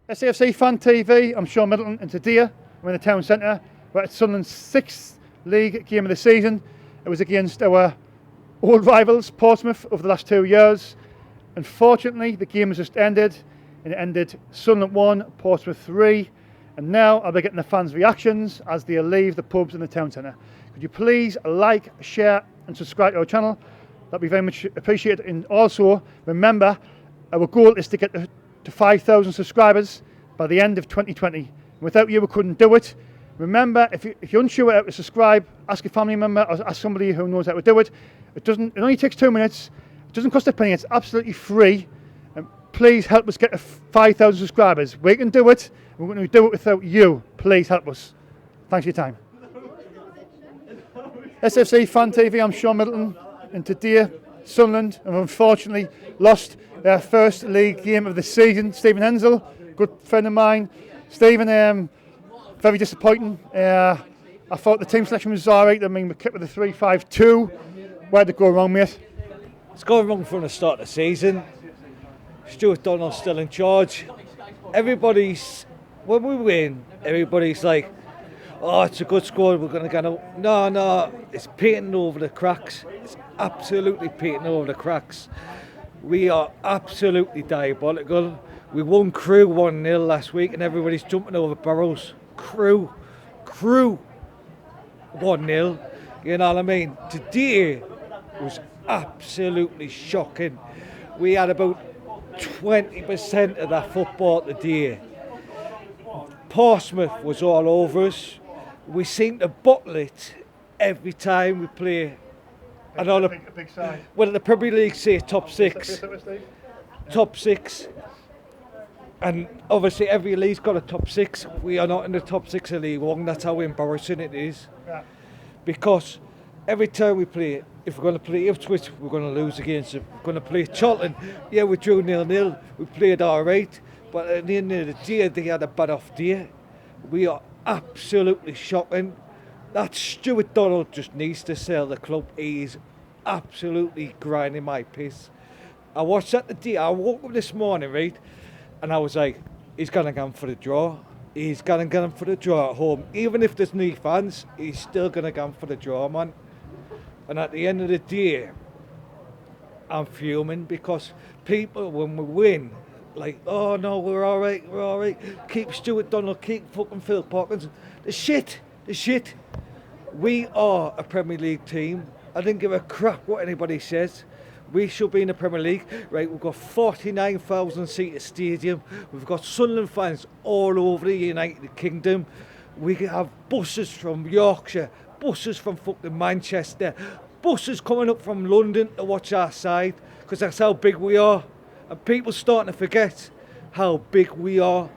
SAFC Fan TV, I'm SHAUN Middleton, and today I'm in the town centre. We're at Sunderland's 6th league game of the season. It was against our old rivals, Portsmouth, over the last 2 years. Unfortunately, the game has just ended, and it ended Sunderland 1, Portsmouth 3. And now I'll be getting the fans' reactions as they leave the pubs in the town centre. Could you please like, share and subscribe to our channel? That'd be very much appreciated. And also, remember, our goal is to get to 5,000 subscribers by the end of 2020. And without you, we couldn't do it. Remember, if you're unsure how to subscribe, ask a family member or ask somebody who knows how to do it. It only takes 2 minutes. It doesn't cost a penny. It's absolutely free. And please help us get to 5,000 subscribers. We can do it. We're going to do it without you. Please help us. Thanks for your time. SFC Fan TV, I'm SHAUN Middleton, and today Sunderland have unfortunately lost their first league game of the season. Stephen Hensel, good friend of mine. Stephen, very disappointing. I thought the team selection was alright. I mean, we kept with the 3-5-2. Where'd it go wrong, mate? It's gone wrong from the start of the season. Stuart Donald's still in charge. When we win, everybody's like, oh, it's a good squad, we're going to get out. No, it's painting over the cracks. It's absolutely painting over the cracks. We are absolutely diabolical. We won Crew 1-0 last week and everybody's jumping over barrels. Crew 1-0. You know what I mean? Today was absolutely shocking. We had about 20% of that football today. Portsmouth was all over us. We seem to bottle it every time we play. A big side. Well, the Premier League say top six. Top six. And obviously every league's got a top six. We are not in the top six of League One. That's how embarrassing it is. Yeah. Because every time we play, if we're going to play Ipswich, we're going to lose against them. We're going to play Charlton. Yeah, we drew 0-0. We played all right. But at the end of the day, they had a bad off day. We are absolutely shocking. That Stuart Donald just needs to sell the club. He's absolutely grinding my piss. I watched that today. I woke up this morning, right, and I was like, he's going to get him for the draw. He's going to get him for the draw at home. Even if there's no fans, he's still going to get him for the draw, man. And at the end of the day, I'm fuming because people, when we win, like, oh no, we're all right. Keep Stuart Donald, keep fucking Phil Parkinson. The shit. We are a Premier League team. I don't give a crap what anybody says. We should be in the Premier League. Right, we've got 49,000 seater stadium. We've got Sunderland fans all over the United Kingdom. We have buses from Yorkshire, buses from fucking Manchester, buses coming up from London to watch our side, because that's how big we are. And people starting to forget how big we are.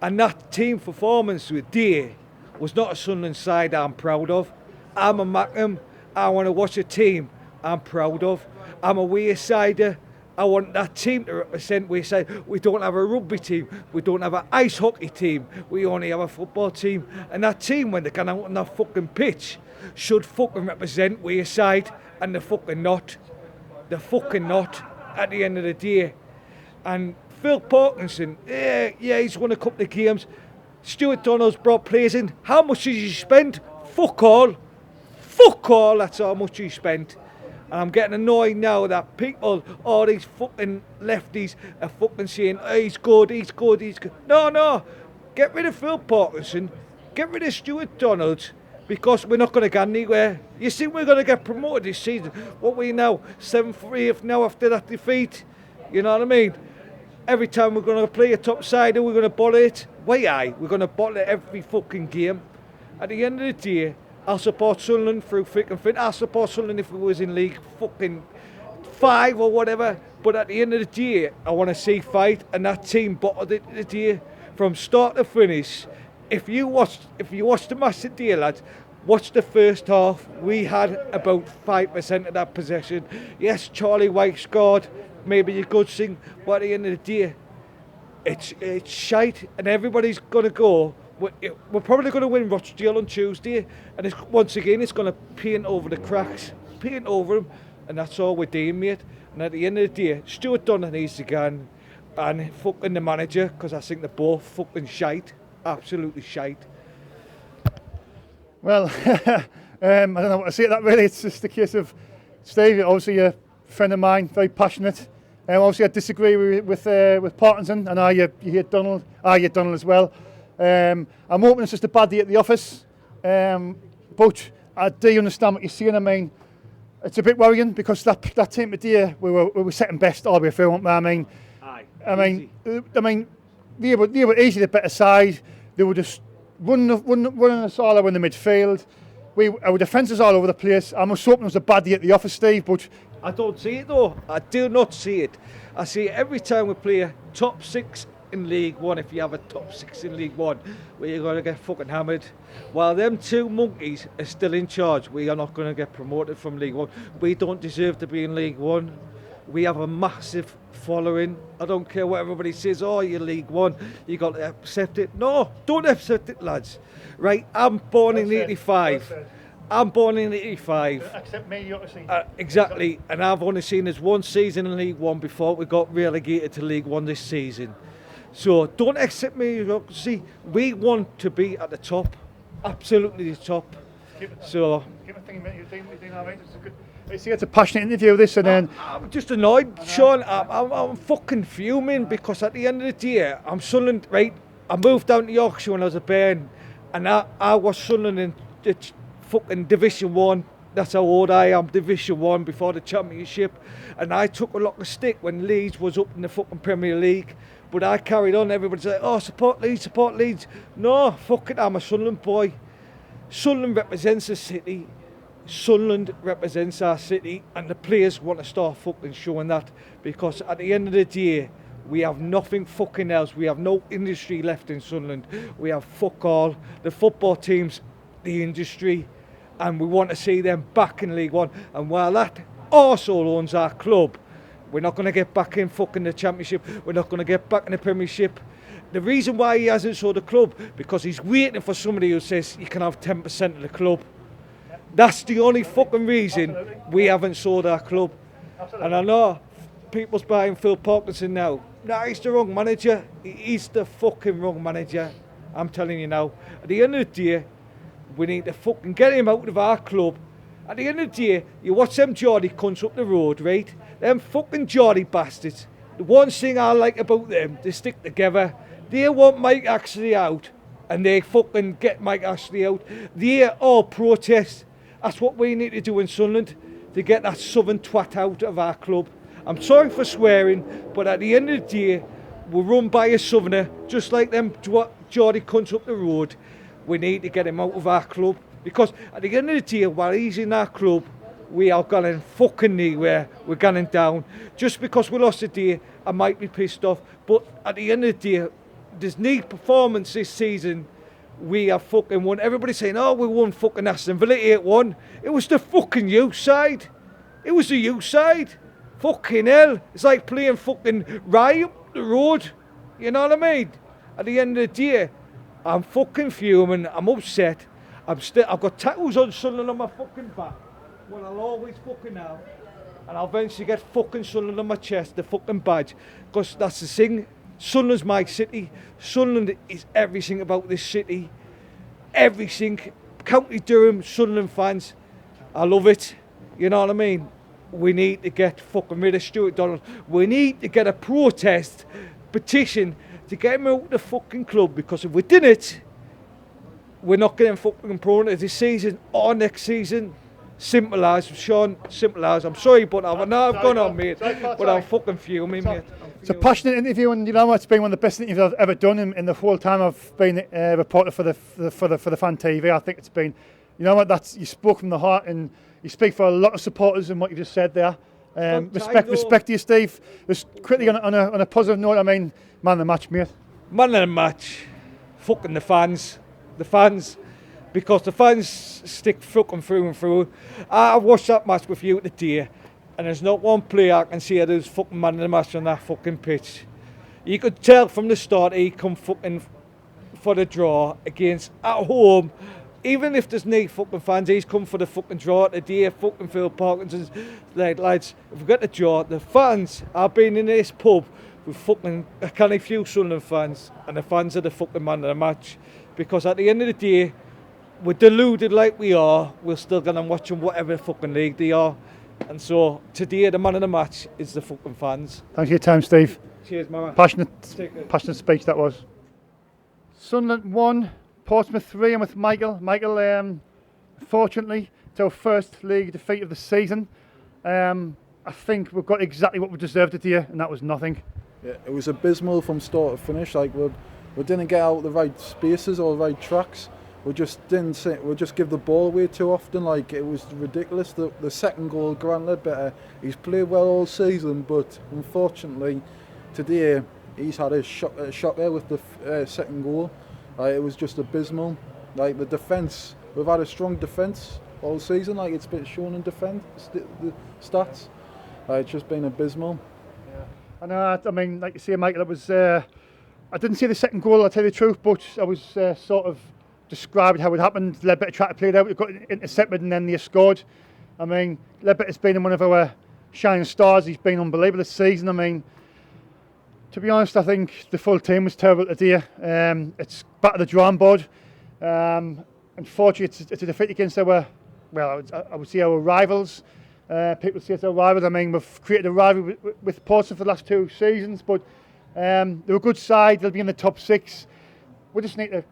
And that team performance today was not a Sunderland side I'm proud of. I'm a Mackham. I want to watch a team I'm proud of. I'm a Waysider. I want that team to represent Wayside. We don't have a rugby team. We don't have an ice hockey team. We only have a football team. And that team, when they get out on that fucking pitch, should fucking represent Wayside. And they're fucking not. They're fucking not at the end of the day. And Phil Parkinson, yeah, he's won a couple of games. Stuart Donald's brought players in. How much did he spend? Fuck all, that's how much he spent. And I'm getting annoyed now that people, all these fucking lefties are fucking saying, oh, he's good. No, get rid of Phil Parkinson, get rid of Stuart Donald, because we're not going to get anywhere. You think we're going to get promoted this season? What we now, 7th, 8th now after that defeat? You know what I mean? Every time we're going to play a top side, we're going to bottle it. We're going to bottle it every fucking game. At the end of the day, I'll support Sunderland through thick and thin. I'll support Sunderland if it was in League fucking 5 or whatever. But at the end of the day, I want to see fight, and that team bottled it today from start to finish. If you watched the match today, lads, watch the first half. We had about 5% of that possession. Yes, Charlie White scored. Maybe a good thing, but at the end of the day, it's shite, and everybody's going to go. We're probably going to win Rochdale on Tuesday, and once again, it's going to paint over the cracks, paint over them, and that's all we're doing, mate. And at the end of the day, Stuart Donald needs to go. and fucking the manager, because I think they're both fucking shite, absolutely shite. Well, I don't know what to say to that really. It's just a case of Steve, obviously a friend of mine, very passionate. Obviously I disagree with Parkinson, and you hate Donald. I hate Donald as well. I'm hoping it's just a bad day at the office. But I do understand what you're saying. I mean, it's a bit worrying because that team today we were second best all the way through, weren't we? I mean, they were easily the better side. They were just running us all over in the midfield. Our defence is all over the place. I'm just hoping it was a bad day at the office, Steve. But I don't see it though. I do not see it. I see it every time we play a top 6 in League One. If you have a top 6 in League One, where you're going to get fucking hammered, while them two monkeys are still in charge, we are not going to get promoted from League One. We don't deserve to be in League One. We have a massive following. I don't care what everybody says. Oh, you're League One, you got to accept it. No, don't accept it, lads. Right? I'm born in '85. I'm born in '85. Accept mediocrity. Exactly, and I've only seen us one season in League One before we got relegated to League One this season. So don't accept mediocrity. We want to be at the top, absolutely the top. Keep it thinking, you're doing all right. It's a good. I see, it's a passionate interview, this, and then I'm just annoyed, Sean. I'm fucking fuming because at the end of the day, I'm Sunderland. Right, I moved down to Yorkshire when I was a bairn, and I was Sunderland in the fucking Division 1. That's how old I am, Division 1 before the Championship. And I took a lot of stick when Leeds was up in the fucking Premier League. But I carried on. Everybody's like, oh, support Leeds, support Leeds. No, fuck it, I'm a Sunderland boy. Sunderland represents the city. Sunderland represents our city. And the players want to start fucking showing that. Because at the end of the day, we have nothing fucking else. We have no industry left in Sunderland. We have fuck all. The football team's the industry. And we want to see them back in League One. And while that also owns our club, we're not going to get back in fucking the Championship. We're not going to get back in the Premiership. The reason why he hasn't sold the club, because he's waiting for somebody who says you can have 10% of the club. That's the only fucking reason we haven't sold our club. Absolutely. And I know people's buying Phil Parkinson now. No, he's the wrong manager. He's the fucking wrong manager. I'm telling you now. At the end of the day, we need to fucking get him out of our club. At the end of the day, you watch them Geordie cunts up the road, right? Them fucking Geordie bastards. The one thing I like about them, they stick together. They want Mike Ashley out, and they fucking get Mike Ashley out. They all protest. That's what we need to do in Sunderland, to get that southern twat out of our club. I'm sorry for swearing, but at the end of the day, we're run by a southerner, just like them Geordie cunts up the road. We need to get him out of our club, because at the end of the day, while he's in our club, we are going fucking nowhere. We're going down. Just because we lost a day, I might be pissed off, but at the end of the day, there's no performance this season. We have fucking won. Everybody's saying, oh, we won fucking Aston Villa 8-1. It was the fucking youth side. It was the youth side. Fucking hell. It's like playing fucking Rye up the road. You know what I mean? At the end of the day, I'm fucking fuming. I'm upset. I've got tattoos on Sunderland on my fucking back. Well, I'll always fucking have. And I'll eventually get fucking Sunderland on my chest, the fucking badge. Because that's the thing. Sunderland's my city. Sunderland is everything about this city. Everything. County Durham, Sunderland fans. I love it. You know what I mean? We need to get fucking rid of Stuart Donald. We need to get a protest petition to get him out of the fucking club, because if we didn't, we're not getting fucking promoted this season or next season. Simple as, Sean, simple as. I'm sorry, but I've gone on, mate. But I'm fucking fuming, mate. It's a passionate interview, and you know what? It's been one of the best interviews I've ever done in the whole time I've been a reporter for the Fan TV. I think it's been, you know what? You spoke from the heart, and you speak for a lot of supporters in what you just said there. Respect to you, Steve. Just quickly on a positive note, I mean, man of the match, mate. Man of the match, fucking the fans. Because the fans stick fucking through and through. I watched that match with you today, and there's not one player I can see who's fucking man of the match on that fucking pitch. You could tell from the start he come fucking for the draw against at home. Even if there's no fucking fans, he's come for the fucking draw today. Fucking Phil Parkinson's like, lads, if we get the draw, the fans have been in this pub with fucking a canny few Sunderland fans, and the fans are the fucking man of the match. Because at the end of the day, we're deluded like we are, we're still going to watch them whatever fucking league they are. And so today, the man of the match is the fucking fans. Thanks for your time, Steve. Cheers, Mara. Passionate speech that was. Sunderland 1, Portsmouth 3. I'm with Michael. Michael, fortunately, it's our first league defeat of the season. I think we've got exactly what we deserved today, and that was nothing. Yeah, it was abysmal from start to finish. Like we didn't get out the right spaces or the right tracks. We just give the ball away too often. Like it was ridiculous. The second goal, Grant Ledbetter, he's played well all season, but unfortunately today he's had a shocker with the second goal. It was just abysmal. Like the defence, we've had a strong defence all season. Like it's been shown in defence, the stats. It's just been abysmal. Yeah. I mean, like you say, Michael, it was. I didn't see the second goal, I'll tell you the truth, but I was sort of described how it happened. Ledbetter tried to play it out, it got intercepted, and then they scored. I mean, Ledbetter's been one of our shining stars. He's been unbelievable this season. I mean, to be honest, I think the full team was terrible today. It's back to the drawing board. Unfortunately, it's a defeat against our, well, I would say our rivals. People say it's our rivals. I mean, we've created a rivalry with Portsmouth for the last 2 seasons, but they're a good side. They'll be in the top 6. We just need to,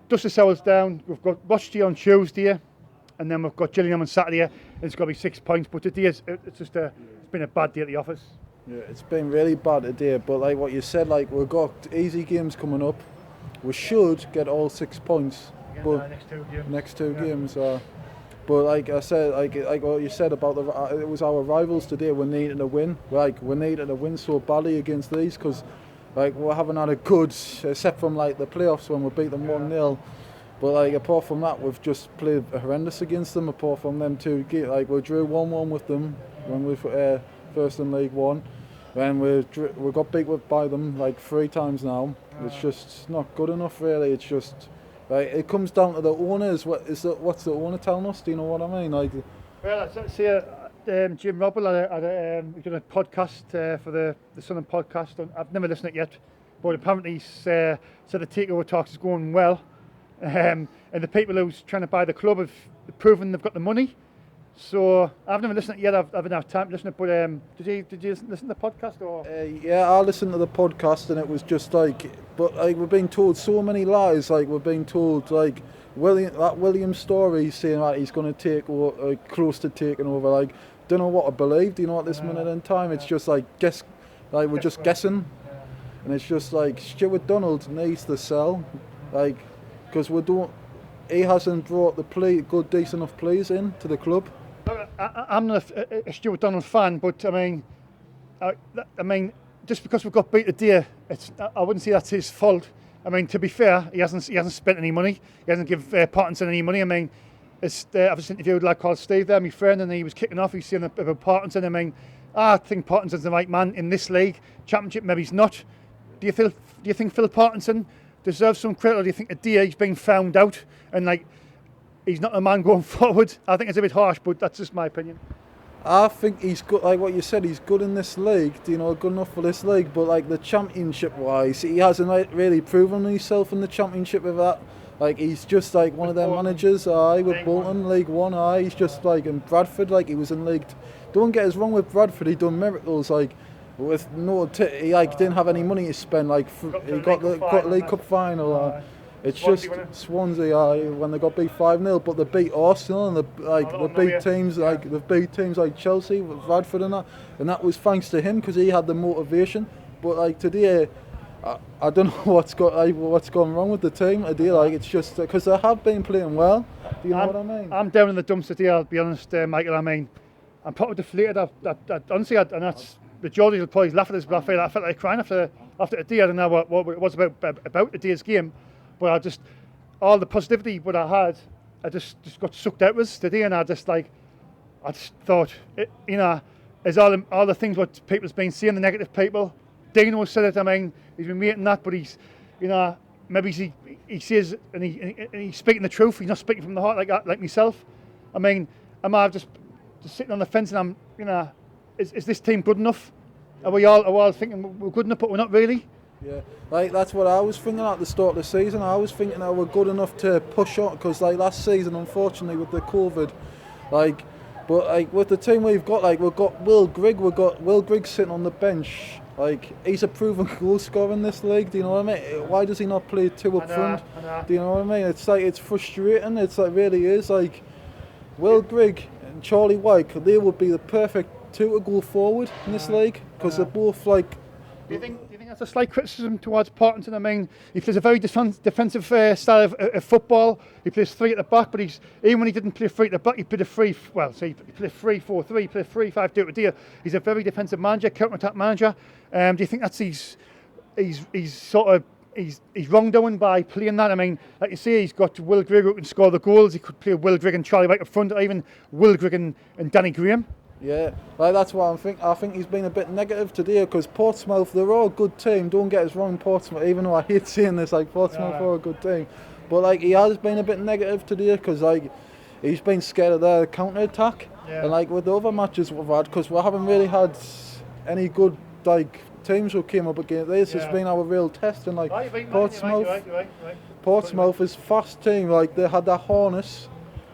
dust ourselves down. We've got Rochdale on Tuesday, and then we've got Gillingham on Saturday, and it's got to be 6 points. But today, it's been a bad day at the office. Yeah, it's been really bad today. But like what you said, like we've got easy games coming up. We should get all 6 points. But next two games. But like I said, like what you said about it was our rivals today. We needed a win. We needed a win so badly against these because like we haven't had a good, except from like the playoffs when we beat them 1-0. But like apart from that, we've just played horrendous against them. Apart from them 2 games, like we drew 1-1 with them when we first in League One. When we got beat by them like 3 times now. It's just not good enough, really. It's just. Like, it comes down to the owners. What's the owner telling us? Do you know what I mean? Like, well, I see Jim Robble he's done a podcast for the Sunderland podcast. I've never listened to it yet, but apparently he's said the takeover talks is going well, and the people who's trying to buy the club have proven they've got the money. So I've never listened to it yet. I've had enough time to listen to it. But did you listen to the podcast or? Yeah, I listened to the podcast and it was just like, but like we've been told so many lies. Like we've been told like William story saying like he's going to take or close to taking over. Like don't know what to believe. Do you know at this minute in time? It's just like we're just guessing, and it's just like Stuart Donald needs to sell, like because he hasn't brought the good decent enough players in to the club. I'm not a Stuart Donald fan, but I mean, just because we've got beat today, I wouldn't say that's his fault. I mean, to be fair, he hasn't spent any money. He hasn't given Parkinson any money. I mean, I've just interviewed a lad called Steve there, my friend, and he was kicking off. He's saying about Parkinson. I mean, I think Parkinson's the right man in this league. Championship, maybe he's not. Do you think Phil Parkinson deserves some credit, or do you think today he's been found out and like he's not a man going forward? I think it's a bit harsh, but that's just my opinion. I think he's good, like what you said, he's good in this league, good enough for this league, but like the championship wise, he hasn't really proven himself in the championship with that. Like he's just like one of their managers, with Bolton, League One, he's just like in Bradford, like he was in League. Don't get us wrong with Bradford, he done miracles, like with he didn't have any money to spend, like he got the League Cup final. It's just Swansea when they got beat 5-0, but they beat Arsenal and they beat teams like Chelsea, Bradford and that was thanks to him because he had the motivation. But like today, I don't know what's gone wrong with the team today. Like it's just because they have been playing well. Do you know what I mean? I'm down in the dumps today. I'll be honest, Michael. I mean, I'm probably deflated. Honestly, and that's the Geordies will probably laugh at this, but I felt like crying after today. I don't know what it was about today's game. But all the positivity what I had, I just got sucked out with today, and I just thought, as all the things what people's been saying, the negative people. Dino said it. I mean, he's been waiting that, but he's, maybe he says and he's speaking the truth. He's not speaking from the heart like myself. I mean, am I just sitting on the fence and I'm, is this team good enough? are we all thinking we're good enough, but we're not really? Yeah, like that's what I was thinking at the start of the season. I was thinking that we're good enough to push on, because like last season, unfortunately with the COVID, like, but like with the team we've got, like we've got Will Grigg sitting on the bench. Like he's a proven goal scorer in this league. Do you know what I mean? Why does he not play two up front? Do you know what I mean? It's like, it's frustrating. It's like, really is. Like Will Grigg and Charlie White, they would be the perfect two to go forward in this league, because they're both like. Do you think that's a slight criticism towards Partington? I mean, he plays a very defensive style of football. He plays three at the back, but even when he didn't play three at the back, he played a he played 3-4-3, he played 3-5-2. He's a very defensive manager, counter-attack manager. Do you think that's he's wrongdoing by playing that? I mean, like you say, he's got Will Grigg who can score the goals. He could play Will Grigg and Charlie White up front, or even Will Grigg and Danny Graham. Yeah, like that's what I'm thinking. I think he's been a bit negative today, because Portsmouth, they're all a good team. Don't get us wrong, Portsmouth, even though I hate saying this, like Portsmouth are a good team. But like he has been a bit negative today, because like he's been scared of their counter-attack. Yeah. And like with the other matches we've had, because we haven't really had any good like teams who came up against this. It's been our real test. And like Portsmouth, Portsmouth is fast team. Like they had that Harness.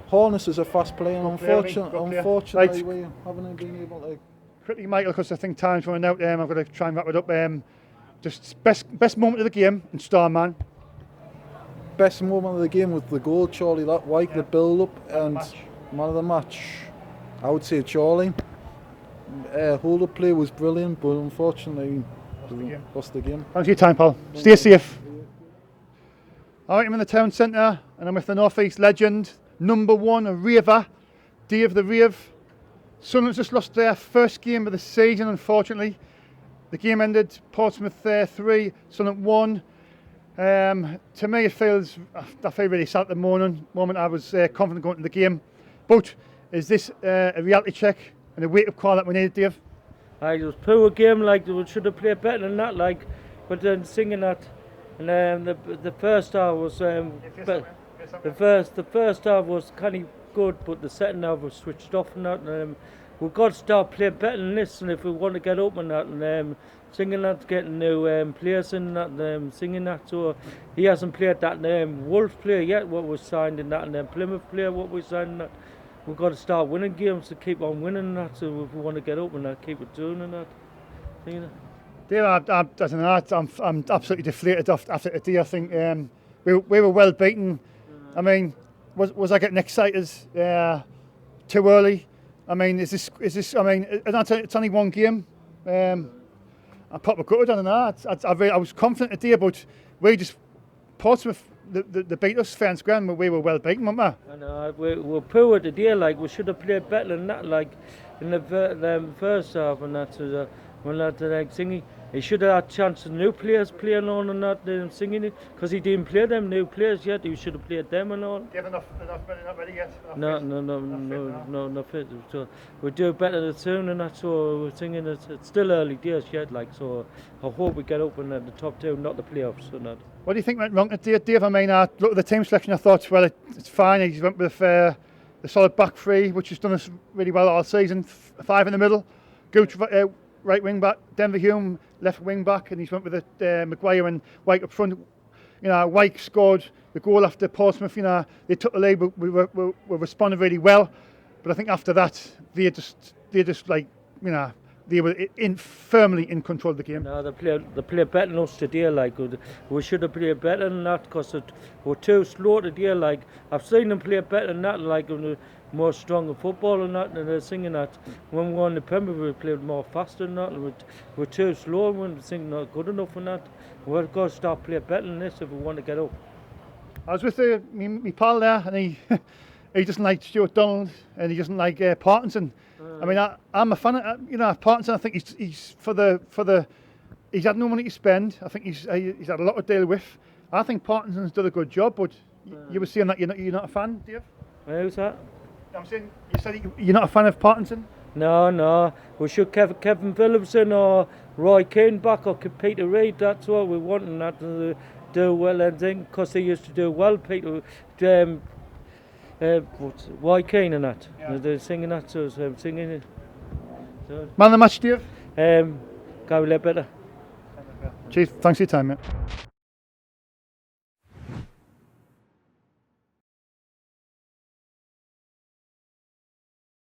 Harness is a fast player, and unfortunately we haven't been able to. Quickly, Michael, because I think time's running out. I've got to try and wrap it up. Just best moment of the game and Starman. Best moment of the game was the goal, Charlie White, the build-up, and man of the match. I would say Charlie. Hold-up play was brilliant, but unfortunately lost the game. Thanks for your time, pal. Stay safe. All right, I'm in the town centre, and I'm with the North East legend. Number one, a raver, Dave the Rave. Sunderland just lost their first game of the season, unfortunately. The game ended Portsmouth 3, Sunderland 1. To me, I feel really sad at the moment. I was confident going into the game. But is this a reality check and a wake-up call that we needed, Dave? It was a poor game, like we should have played better than that, like, but then singing that. And the first half was the first half was kind of good, but the second half was switched off and that. And we've got to start playing better than this, and if we want to get up and that, and singing that, getting new players in that, singing that. So he hasn't played that Wolves player yet, what was signed in that, and then Plymouth player, what was signed in that. We've got to start winning games to keep on winning that. So if we want to get up and that, keep it doing and that. Singing that. Dave, I don't know, I'm absolutely deflated after today. I think we were well beaten. I mean, was I getting excited too early? I mean, is this? I mean, it's only one game. I popped my gut. I don't know. I was confident today, but we just Portsmouth. They beat us fair and square, but we were well beaten, weren't we? I know. We're poor today. Like we should have played better than that. Like in the first half and that. When that singing. He should have had a chance of new players playing on and not singing it, because he didn't play them new players yet. He should have played them and all. Do you have enough not ready yet? No fit. So we'll do better soon and that's so we're singing. It's still early days yet, like, so I hope we get up in the top two, not the playoffs and that. What do you think went wrong today, Dave? I mean, I looked at the team selection. I thought, well, it's fine. He went with the solid back three, which has done us really well all season. 5 in the middle, Gooch right wing back, Denver Hume left wing back, and he's went with Maguire and White up front. You know, White scored the goal after Portsmouth. You know, they took the lead, but we responded really well. But I think after that, they just like, you know, they were firmly in control of the game. No, they played better than us today. Like we should have played better than that, because we're too slow today. Like I've seen them play better than that. Like more stronger football and that, and they're singing that. When we won the Premier, we played more faster than that. And we're too slow. We're singing not good enough and that. We've got to start playing better than this if we want to get up. I was with my pal there, and he doesn't like Stuart Donald, and he doesn't like Partington. I mean, I'm a fan of Partington. I think he's he's had no money to spend. I think he's had a lot to deal with. I think Partington's done a good job, but you were saying that you're not a fan, Dave? Who's that? I'm saying you said you're not a fan of Partington. No. We should Kevin Phillipson or Roy Keane back, or Peter Reid. That's what we want, and that to do well and thing, because they used to do well. Peter, Roy Keane and that. Yeah. They're singing that, so I'm singing it. So. Man of the match, Dave. Can we play better? Chief, thanks for your time, mate.